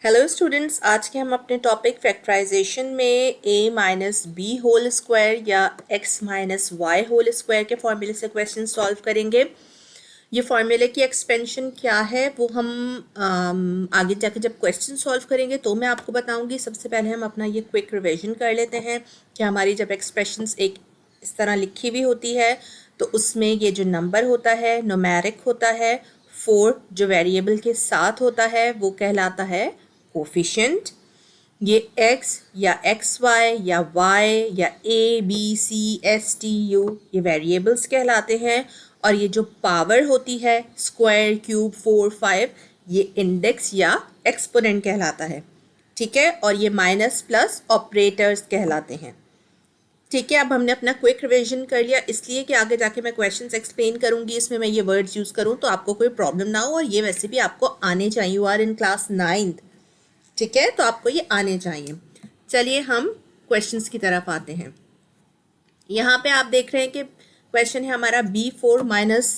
Hello students, आज के हम अपने टॉपिक फैक्टराइजेशन में a minus b whole square या x minus y whole square के फॉर्मूले से क्वेश्चन सॉल्व करेंगे। ये फॉर्मूले की एक्सपेंशन क्या है वो हम आगे जाके जब क्वेश्चन सॉल्व करेंगे तो मैं आपको बताऊंगी। सबसे पहले हम अपना ये क्विक रिवीजन कर लेते हैं कि हमारी जब एक्सप्रेशंस एक इस तरह लिखी हुई होती है तो उसमें ये जो नंबर होता है न्यूमेरिक होता है, 4 जो वेरिएबल के साथ होता है वो कहलाता है कोफिशिएंट। ये x या xy या y या a b c s t u ये वेरिएबल्स कहलाते हैं। और ये जो पावर होती है स्क्वायर, क्यूब, 4, 5 ये इंडेक्स या एक्सपोनेंट कहलाता है। ठीक है, और ये माइनस प्लस ऑपरेटर्स कहलाते हैं। ठीक है, अब हमने अपना क्विक रिवीजन कर लिया, इसलिए कि आगे जाके मैं क्वेश्चंस एक्सप्लेन करूंगी इसमें मैं ये वर्ड्स यूज़ करूं तो आपको कोई प्रॉब्लम ना हो। और ये वैसे भी आपको आने चाहिए, you are in class 9th। ठीक है, तो आपको ये आने चाहिए। चलिए हम क्वेश्चंस की तरफ आते हैं। यहाँ पे आप देख रहे हैं कि क्वेश्चन है हमारा b4 माइनस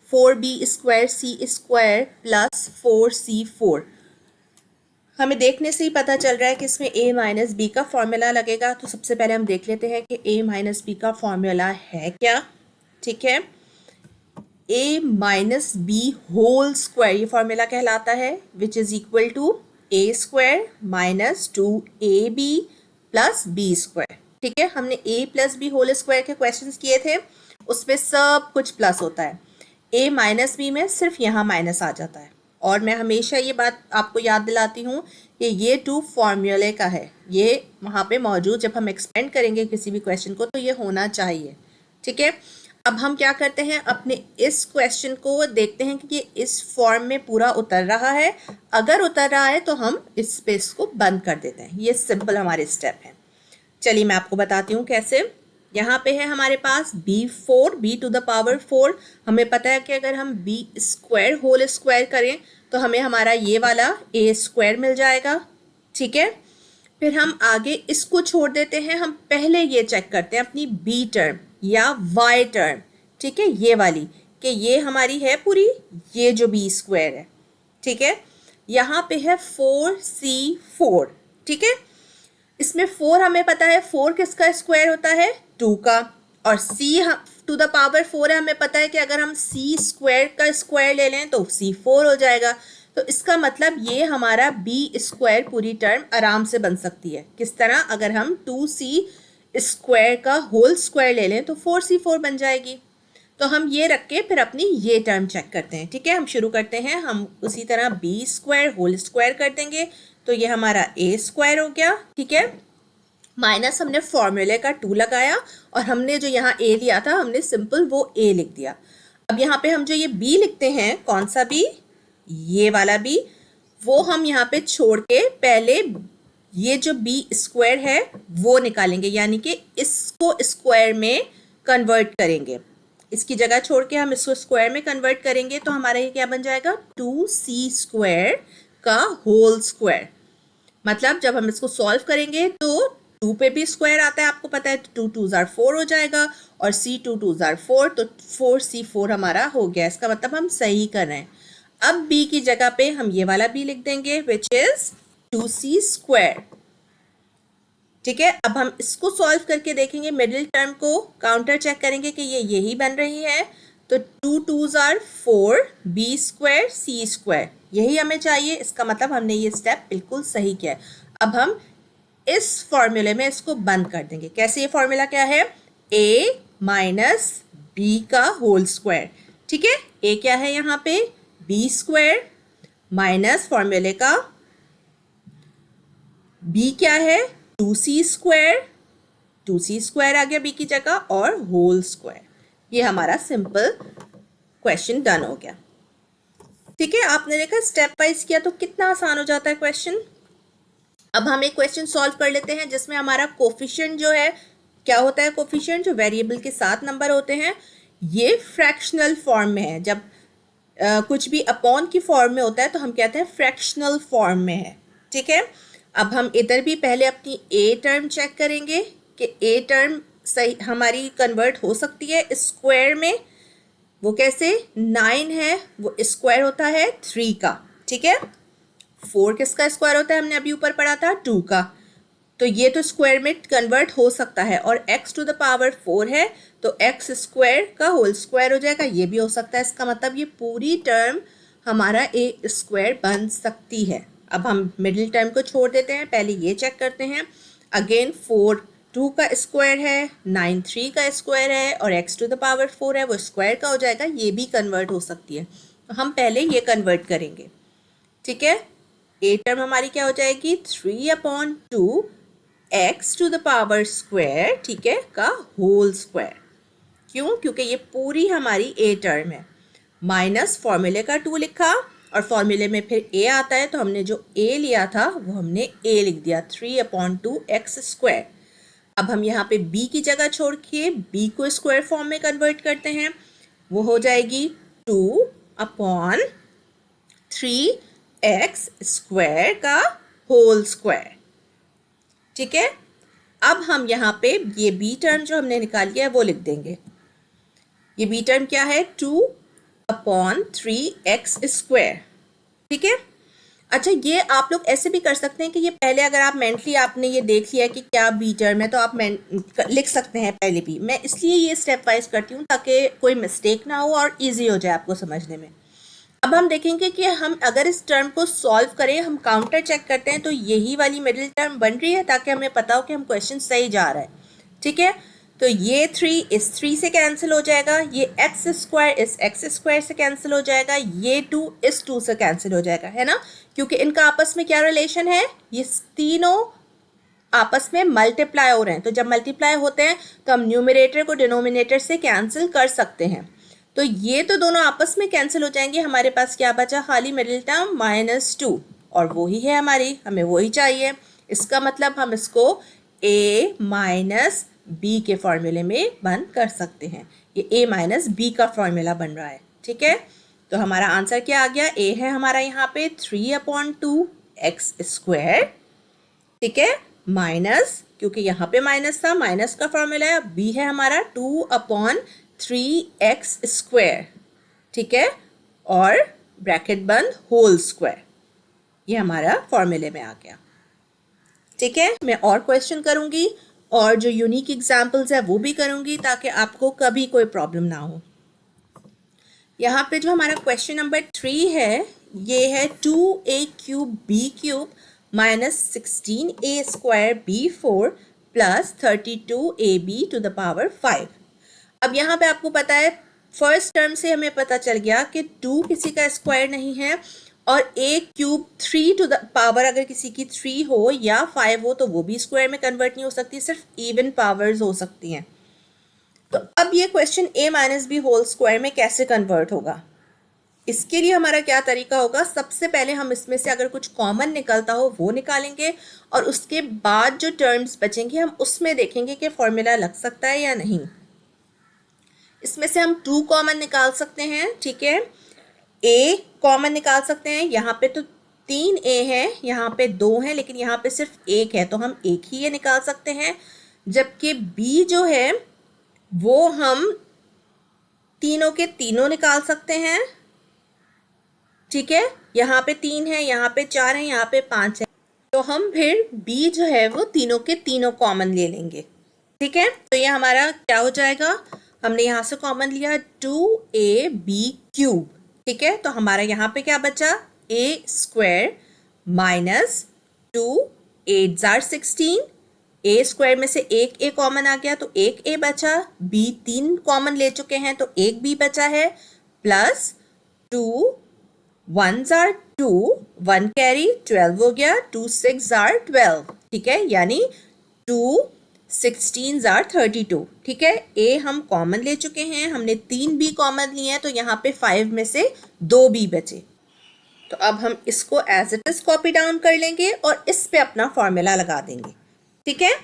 4b स्क्वायर सी स्क्वायर प्लस 4c4। हमें देखने से ही पता चल रहा है कि इसमें a माइनस बी का फॉर्मूला लगेगा। तो सबसे पहले हम देख लेते हैं कि a माइनस बी का फॉर्मूला है क्या। ठीक है, a minus b whole square ये फॉर्मूला कहलाता है, which is equal to a square minus 2ab plus b square. ठीक है, हमने a plus b whole square के क्वेश्चंस किए थे, उसमें सब कुछ प्लस होता है। a माइनस बी में सिर्फ यहाँ माइनस आ जाता है। और मैं हमेशा ये बात आपको याद दिलाती हूँ कि ये 2 फॉर्मूले का है, ये वहाँ पे मौजूद जब हम एक्सपेंड करेंगे किसी भी क्वेश्चन को तो ये होना चाहिए। ठीक है, अब हम क्या करते हैं, अपने इस क्वेश्चन को देखते हैं कि ये इस फॉर्म में पूरा उतर रहा है। अगर उतर रहा है तो हम इस स्पेस को बंद कर देते हैं। ये सिंपल हमारे स्टेप है। चलिए मैं आपको बताती हूँ कैसे। यहाँ पे है हमारे पास b4 b to the power 4। हमें पता है कि अगर हम b स्क्वायर होल स्क्वायर करें तो हमें हमारा ये वाला a स्क्वायर मिल जाएगा। ठीक है, फिर हम आगे इसको छोड़ देते हैं। हम पहले ये चेक करते हैं अपनी b टर्म या y टर्म। ठीक है, ये वाली कि ये हमारी है पूरी, ये जो b स्क्वायर है। ठीक है, यहाँ पे है 4c4। ठीक है, इसमें 4 हमें पता है 4 किसका स्क्वायर होता है, 2 का। और c टू द पावर 4 है, हमें पता है कि अगर हम c स्क्वायर का स्क्वायर ले लें तो c4 हो जाएगा। तो इसका मतलब ये हमारा b स्क्वायर पूरी टर्म आराम से बन सकती है। किस तरह, अगर हम 2c स्क्वायर का होल स्क्वायर ले लें तो 4c4 बन जाएगी। तो हम ये रख के फिर अपनी ये टर्म चेक करते हैं। ठीक है, हम शुरू करते हैं, हम उसी तरह b स्क्वायर होल स्क्वायर कर देंगे तो ये हमारा a स्क्वायर हो गया। ठीक है, माइनस हमने फॉर्मूले का 2 लगाया और हमने जो यहाँ a लिया था हमने सिंपल वो a लिख दिया। अब यहाँ पे हम जो ये b लिखते हैं, कौन सा b, ये वाला b, वो हम यहाँ पे छोड़ के पहले ये जो b स्क्वायर है वो निकालेंगे, यानी कि इसको स्क्वायर में कन्वर्ट करेंगे। इसकी जगह छोड़ के हम इसको स्क्वायर में कन्वर्ट करेंगे तो हमारा ये क्या बन जाएगा, 2c स्क्वायर का होल स्क्वायर। मतलब जब हम इसको सॉल्व करेंगे तो 2 पे भी स्क्वायर आता है, आपको पता है, तो 2 2 4 हो जाएगा और c 2 2 4 तो 4c4 हमारा हो गया। इसका मतलब हम सही कर रहे हैं। अब b की जगह पे हम ये वाला b लिख देंगे विच इज 2c स्क्वायर। ठीक है, अब हम इसको सॉल्व करके देखेंगे, मिडिल टर्म को काउंटर चेक करेंगे कि ये यही बन रही है। तो 2 2 4 b स्क्वायर c स्क्वायर यही हमें चाहिए। इसका मतलब हमने ये स्टेप बिल्कुल सही किया है। अब हम इस फॉर्मूले में इसको बंद कर देंगे। कैसे, ये फॉर्मूला क्या है, a माइनस बी का होल स्क्वायर। ठीक है, a क्या है यहाँ पे, b स्क्वायर माइनस फॉर्मूले का b क्या है, 2c स्क्वायर, 2c स्क्वायर आ गया b की जगह और होल स्क्वायर। ये हमारा सिंपल क्वेश्चन डन हो गया। ठीक है, आपने देखा स्टेप वाइज किया तो कितना आसान हो जाता है क्वेश्चन। अब हम एक क्वेश्चन सॉल्व कर लेते हैं जिसमें हमारा कोफिशिएंट जो है, क्या होता है कोफिशिएंट, जो वेरिएबल के साथ नंबर होते हैं, ये फ्रैक्शनल फॉर्म में है। जब कुछ भी अपॉन की फॉर्म में होता है तो हम कहते हैं फ्रैक्शनल फॉर्म में है। ठीक है, अब हम इधर भी पहले अपनी a टर्म चेक करेंगे कि a टर्म सही हमारी कन्वर्ट हो सकती है स्क्वायर में। वो कैसे, 9 है वो स्क्वायर होता है 3 का। ठीक है, 4 किसका स्क्वायर होता है, हमने अभी ऊपर पढ़ा था 2 का, तो ये तो स्क्वायर में कन्वर्ट हो सकता है, और x टू द पावर 4 है तो x स्क्वायर का होल स्क्वायर हो जाएगा, ये भी हो सकता है। इसका मतलब ये पूरी टर्म हमारा ए स्क्वायर बन सकती है। अब हम मिडिल टर्म को छोड़ देते हैं, पहले ये चेक करते हैं। अगेन 4 2 का स्क्वायर है, 9 3 का स्क्वायर है, और x टू द पावर 4 है, वो स्क्वायर का हो जाएगा, ये भी कन्वर्ट हो सकती है। तो हम पहले ये कन्वर्ट करेंगे, ठीक है। ए टर्म हमारी क्या हो जाएगी, 3/2 x to the power square, ठीक है, का होल स्क्वायर। क्यों, क्योंकि ये पूरी हमारी ए टर्म है, माइनस फॉर्मूले का 2 लिखा, और फॉर्मूले में फिर ए आता है, तो हमने जो ए लिया था वो हमने ए लिख दिया, 3/2 x स्क्वायर। अब हम यहाँ पे b की जगह छोड़ के b को स्क्वायर फॉर्म में कन्वर्ट करते हैं, वो हो जाएगी 2/3x स्क्वायर का होल स्क्वायर, ठीक है। अब हम यहाँ पे ये b टर्म जो हमने निकाल लिया है वो लिख देंगे। ये b टर्म क्या है, 2/3x स्क्वायर, ठीक है। अच्छा, ये आप लोग ऐसे भी कर सकते हैं कि ये पहले अगर आप मेंटली आपने ये देख लिया कि क्या बी टर्म है तो आप लिख सकते हैं पहले भी। मैं इसलिए ये स्टेप वाइज करती हूँ ताकि कोई मिस्टेक ना हो और इजी हो जाए आपको समझने में। अब हम देखेंगे कि हम अगर इस टर्म को सॉल्व करें, हम काउंटर चेक करते हैं तो यही वाली मिडिल टर्म बन रही है, ताकि हमें पता हो कि हम क्वेश्चन सही जा रहा है, ठीक है। तो ये 3 इस 3 से कैंसिल हो जाएगा, ये x स्क्वायर इस x स्क्वायर से कैंसिल हो जाएगा, ये 2 इस 2 से कैंसिल हो जाएगा, है ना, क्योंकि इनका आपस में क्या रिलेशन है, ये तीनों आपस में मल्टीप्लाई हो रहे हैं। तो जब मल्टीप्लाई होते हैं तो हम न्यूमरेटर को डिनोमिनेटर से कैंसिल कर सकते हैं। तो ये तो दोनों आपस में कैंसिल हो जाएंगे, हमारे पास क्या बचा, खाली मिडिल टर्म -2, और वही है हमारी, हमें वही चाहिए। इसका मतलब हम इसको a माइनस b के फॉर्मूले में बंद कर सकते हैं। ये a माइनस b का फॉर्मूला बन रहा है, ठीक है। तो हमारा आंसर क्या आ गया, a है हमारा यहाँ पे 3/2 x स्क्वायर, ठीक है, माइनस, क्योंकि यहाँ पे माइनस था, माइनस का फॉर्मूला है, b है हमारा 2/3x स्क्वायर, ठीक है, और ब्रैकेट बंद होल स्क्वायर, ये हमारा फॉर्मूले में आ गया, ठीक है। मैं और क्वेश्चन करूँगी और जो यूनिक एग्जाम्पल्स है वो भी करूँगी ताकि आपको कभी कोई प्रॉब्लम ना हो। यहाँ पे जो हमारा क्वेश्चन नंबर 3 है, ये है 2a³ b³ - 16a² b4 + 32ab to the power 5। अब यहाँ पे आपको पता है फर्स्ट टर्म से हमें पता चल गया कि 2 किसी का स्क्वायर नहीं है, और a³ 3 टू द पावर अगर किसी की 3 हो या 5 हो तो वो भी स्क्वायर में कन्वर्ट नहीं हो सकती, सिर्फ इवन पावर्स हो सकती हैं। तो अब ये question a minus b whole square में कैसे कन्वर्ट होगा, इसके लिए हमारा क्या तरीका होगा, सबसे पहले हम इसमें से अगर कुछ कॉमन निकलता हो वो निकालेंगे, और उसके बाद जो टर्म्स बचेंगे हम उसमें देखेंगे कि फॉर्मूला लग सकता है या नहीं। इसमें से हम 2 कॉमन निकाल सकते हैं, ठीक है, a कॉमन निकाल सकते हैं, यहाँ पे तो 3a है, यहाँ पे 2 है, लेकिन यहाँ पे सिर्फ 1 है तो हम 1 ही ये निकाल सकते हैं। जबकि b जो है वो हम तीनों के तीनों निकाल सकते हैं, ठीक है, यहाँ पे 3 है, यहाँ पे 4 है, यहाँ पे 5 है, तो हम फिर b जो है वो तीनों के तीनों कॉमन ले लेंगे, ठीक है। तो ये हमारा क्या हो जाएगा, हमने यहाँ से कॉमन लिया 2ab³, ठीक है, तो हमारा यहाँ पे क्या बचा, a² माइनस 2 8 * 16, a स्क्वायर में से एक a कॉमन आ गया तो एक a बचा, b 3 कॉमन ले चुके हैं तो एक b बचा है, प्लस 2 1 * 2 1 कैरी 12 हो गया, 2 6 * 12, ठीक है, यानी 2 16 * 32, ठीक है। a हम कॉमन ले चुके हैं, हमने 3 b कॉमन लिए हैं तो यहाँ पे 5 में से 2 b बचे। तो अब हम इसको as it is copy down कर लेंगे और इस पे अपना फॉर्मूला लगा देंगे, ठीक है।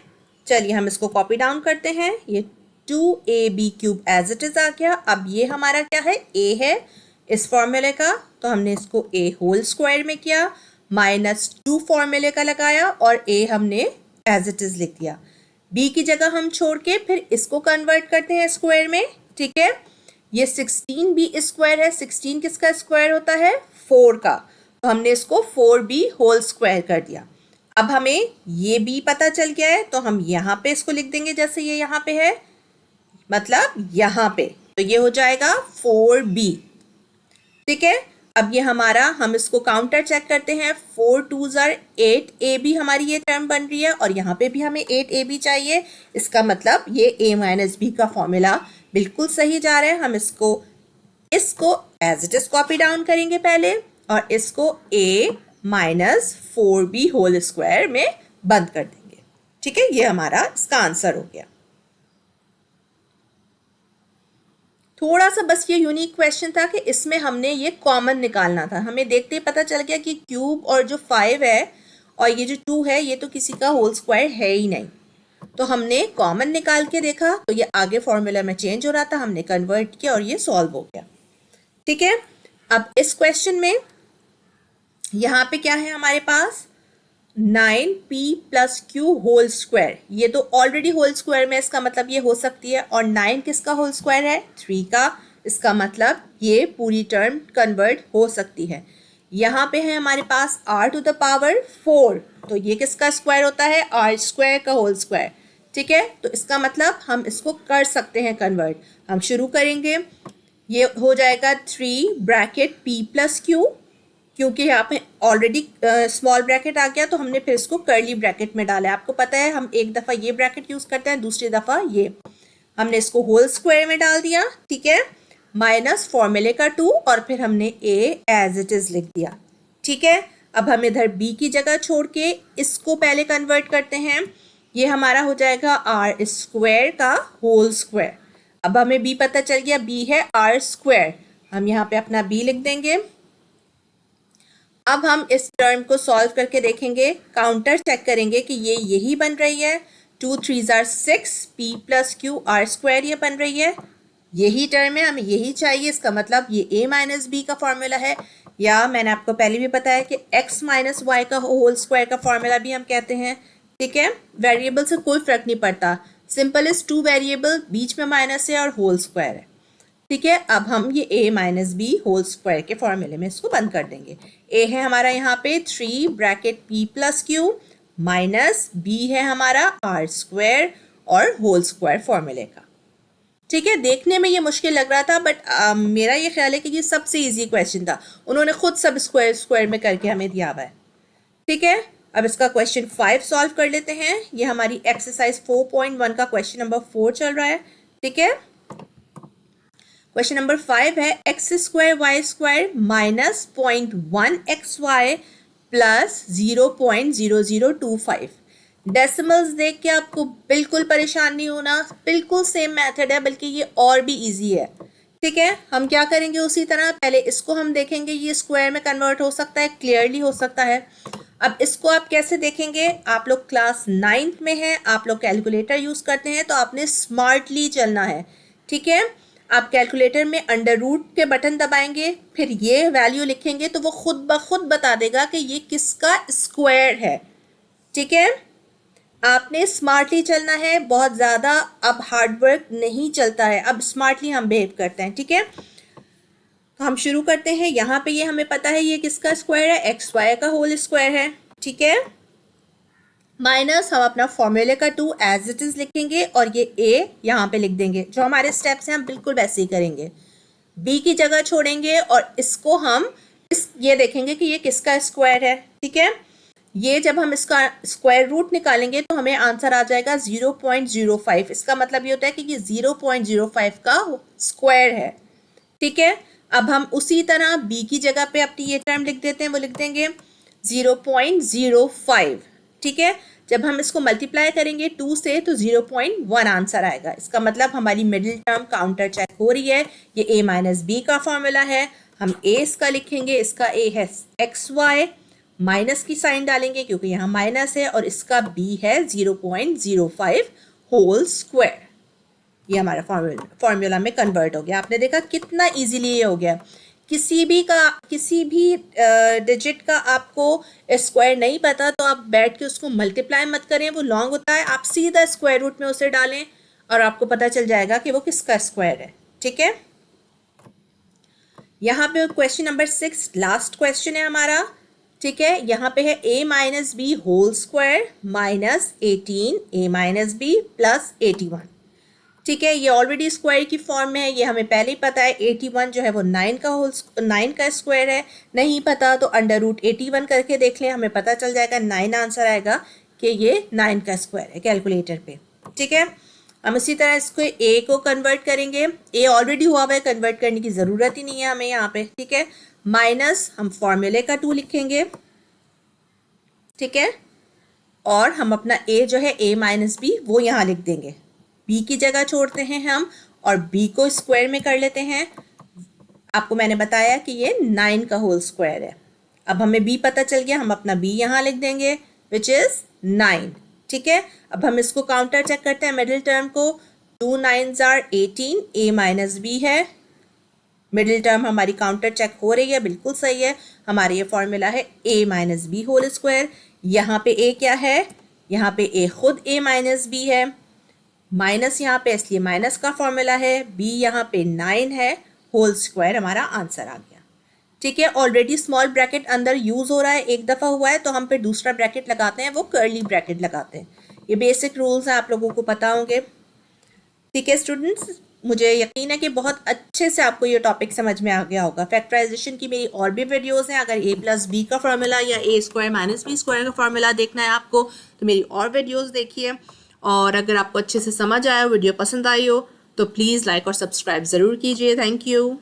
चलिए हम इसको कॉपी डाउन करते हैं, ये 2ab³ एज इट इज आ गया। अब ये हमारा क्या है, a है इस फॉर्मूले का, तो हमने इसको a होल स्क्वायर में किया, -2 फॉर्मूले का लगाया और a हमने एज इट इज लिख दिया। b की जगह हम छोड़ के फिर इसको कन्वर्ट करते हैं स्क्वायर में, ठीक है। ये 16b² है, 16 किसका स्क्वायर होता है, 4 का, तो हमने इसको 4b होल स्क्वायर कर दिया। अब हमें ये b पता चल गया है तो हम यहाँ पे इसको लिख देंगे जैसे ये यहाँ पे है, मतलब यहाँ पे, तो ये हो जाएगा 4b। ठीक है, अब ये हमारा, हम इसको काउंटर चेक करते हैं, 4 2 8 AB हमारी ये टर्म बन रही है और यहाँ पे भी हमें 8 AB चाहिए। इसका मतलब ये a माइनस बी का फॉर्मूला बिल्कुल सही जा रहा है। हम इसको as it is copy down करेंगे पहले और इसको a minus 4b whole square में बंद कर देंगे। ठीक है, ये हमारा इसका आंसर हो गया। थोड़ा सा बस ये यूनिक क्वेश्चन था कि इसमें हमने ये कॉमन निकालना था। हमें देखते ही पता चल गया कि क्यूब और जो 5 है और ये जो 2 है ये तो किसी का होल स्क्वायर है ही नहीं, तो हमने कॉमन निकाल के देखा तो ये आगे फॉर्मूला में चेंज हो रहा था, हमने कन्वर्ट किया और ये सॉल्व हो गया। ठीक है, अब इस क्वेश्चन में यहाँ पे क्या है हमारे पास, 9p plus q whole square, ये तो ऑलरेडी होल स्क्वायर में, इसका मतलब ये हो सकती है, और 9 किसका होल स्क्वायर है, 3 का, इसका मतलब ये पूरी टर्म कन्वर्ट हो सकती है। यहाँ पे है हमारे पास r टू द पावर 4, तो ये किसका स्क्वायर होता है, r स्क्वायर का होल स्क्वायर। ठीक है, तो इसका मतलब हम इसको कर सकते हैं कन्वर्ट। हम शुरू करेंगे, ये हो जाएगा 3 ब्रैकेट p प्लस क्यू, क्योंकि यहाँ पे ऑलरेडी स्मॉल ब्रैकेट आ गया तो हमने फिर इसको कर्ली ब्रैकेट में डाला है। आपको पता है हम एक दफ़ा ये ब्रैकेट यूज़ करते हैं, दूसरी दफ़ा ये, हमने इसको होल स्क्वायर में डाल दिया। ठीक है, माइनस फॉर्मूले का 2 और फिर हमने a एज इट इज़ लिख दिया। ठीक है, अब हम इधर b की जगह छोड़ के इसको पहले कन्वर्ट करते हैं। ये हमारा हो जाएगा r स्क्वायर का होल स्क्वायर। अब हमें b पता चल गया, b है r स्क्वायर, हम यहाँ पे अपना b लिख देंगे। अब हम इस टर्म को सॉल्व करके देखेंगे, काउंटर चेक करेंगे कि ये यही बन रही है, 2 3 6 p plus Q R square ये बन रही है, यही टर्म है, हमें यही चाहिए। इसका मतलब ये a माइनस बी का फॉर्मूला है, या मैंने आपको पहले भी बताया कि x माइनस वाई का होल स्क्वायर का फॉर्मूला भी हम कहते हैं। ठीक है, वेरिएबल से कोई फर्क नहीं पड़ता, सिंपल इज 2 वेरिएबल, बीच में माइनस है और होल स्क्वायर है। ठीक है, अब हम ये a minus b whole square के फॉर्मूले में इसको बंद कर देंगे। a है हमारा यहाँ पे 3 bracket p plus Q minus b है हमारा r स्क्वायर और होल स्क्वायर फॉर्मूले का। ठीक है, देखने में ये मुश्किल लग रहा था बट मेरा ये ख्याल है कि ये सबसे इजी क्वेश्चन था, उन्होंने खुद सब स्क्वायर स्क्वायर में करके हमें दिया हुआ है। ठीक है, अब इसका क्वेश्चन 5 सॉल्व कर लेते हैं। ये हमारी एक्सरसाइज 4.1 का क्वेश्चन नंबर 4 चल रहा है। ठीक है, क्वेश्चन नंबर 5 है x square y square minus 0.1 x y plus 0.0025। Decimals देख के आपको बिल्कुल परेशान नहीं होना, बिल्कुल सेम मेथड है, बल्कि ये और भी इजी है। ठीक है, हम क्या करेंगे उसी तरह, पहले इसको हम देखेंगे ये स्क्वायर में कन्वर्ट हो सकता है, क्लियरली हो सकता है। अब इसको आप कैसे देखेंगे, आप लोग क्लास 9th में हैं, आप लोग कैलकुलेटर यूज़ करते हैं तो आपने स्मार्टली चलना है। ठीक है, आप कैलकुलेटर में अंडर रूट के बटन दबाएंगे, फिर ये वैल्यू लिखेंगे तो वो खुद ब खुद बता देगा कि ये किसका स्क्वायर है। ठीक है, आपने स्मार्टली चलना है, बहुत ज़्यादा अब हार्डवर्क नहीं चलता है, अब स्मार्टली हम बिहेव करते हैं। ठीक है, तो हम शुरू करते हैं। यहाँ पे ये हमें पता है ये किसका स्क्वायर है, एक्स वाई का होल स्क्वायर है। ठीक है, माइनस हम अपना फॉर्मूले का 2 एज इट इज़ लिखेंगे और ये a यहाँ पे लिख देंगे, जो हमारे स्टेप्स हैं हम बिल्कुल वैसे ही करेंगे। b की जगह छोड़ेंगे और इसको हम ये देखेंगे कि ये किसका स्क्वायर है। ठीक है, ये जब हम इसका स्क्वायर रूट निकालेंगे तो हमें आंसर आ जाएगा 0.05। इसका मतलब ये होता है कि ये 0.05 का स्क्वायर है। ठीक है, अब हम उसी तरह b की जगह पे अपनी ये टर्म लिख देते हैं, वो लिख देंगे 0.05। ठीक है, जब हम इसको मल्टीप्लाई करेंगे 2 से तो 0.1 आंसर आएगा। इसका मतलब हमारी मिडिल टर्म काउंटर चेक हो रही है, ये a माइनस बी का फॉर्मूला है, हम a इसका लिखेंगे, इसका a है एक्स वाई, माइनस की साइन डालेंगे क्योंकि यहाँ माइनस है, और इसका b है 0.05 होल स्क्वायर। ये हमारा फॉर्मूला में कन्वर्ट हो गया। आपने देखा कितना इजीली ये हो गया। किसी भी डिजिट का आपको स्क्वायर नहीं पता तो आप बैठ के उसको मल्टीप्लाई मत करें, वो लॉन्ग होता है, आप सीधा स्क्वायर रूट में उसे डालें और आपको पता चल जाएगा कि वो किसका स्क्वायर है। ठीक है, यहाँ पे क्वेश्चन नंबर 6 लास्ट क्वेश्चन है हमारा, ठीक है। यहाँ पे है a minus b whole square minus 18 a minus b plus 81, ठीक है। ये ऑलरेडी स्क्वायर की फॉर्म में है, ये हमें पहले ही पता है। 81 जो है वो 9 का स्क्वायर है, नहीं पता तो अंडर रूट 81 करके देख लें, हमें पता चल जाएगा 9 आंसर आएगा कि ये 9 का स्क्वायर है कैलकुलेटर पे, ठीक है। हम इसी तरह इसको ए को कन्वर्ट करेंगे, ए ऑलरेडी हुआ हुआ है, कन्वर्ट करने की ज़रूरत ही नहीं है हमें यहाँ पे, ठीक है। माइनस हम फॉर्मूले का 2 लिखेंगे, ठीक है, और हम अपना ए जो है a माइनस बी वो यहाँ लिख देंगे, b की जगह छोड़ते हैं हम और b को स्क्वायर में कर लेते हैं। आपको मैंने बताया कि ये 9 का होल स्क्वायर है। अब हमें b पता चल गया, हम अपना b यहाँ लिख देंगे विच इज़ 9, ठीक है। अब हम इसको काउंटर चेक करते हैं मिडिल टर्म को, 2 9s are 18, a minus b है, मिडिल टर्म हमारी काउंटर चेक हो रही है, बिल्कुल सही है। हमारा ये फॉर्मूला है a minus b whole square. यहाँ पे a क्या है, यहाँ पे a खुद a माइनस बी है, माइनस यहाँ पे इसलिए माइनस का फॉर्मूला है, b यहाँ पे 9 है, होल स्क्वायर हमारा आंसर आ गया, ठीक है। ऑलरेडी स्मॉल ब्रैकेट अंदर यूज हो रहा है, एक दफ़ा हुआ है तो हम फिर दूसरा ब्रैकेट लगाते हैं, वो कर्ली ब्रैकेट लगाते हैं। ये बेसिक रूल्स हैं, आप लोगों को पता होंगे, ठीक है स्टूडेंट्स। मुझे यकीन है कि बहुत अच्छे से आपको ये टॉपिक समझ में आ गया होगा। फैक्टराइजेशन की मेरी और भी वीडियोस हैं, अगर a प्लस बी का फार्मूला या a square minus b square का फार्मूला देखना है आपको तो मेरी और वीडियोस देखिए। और अगर आपको अच्छे से समझ आया, वीडियो पसंद आई हो तो प्लीज़ लाइक और सब्सक्राइब ज़रूर कीजिए। Thank you.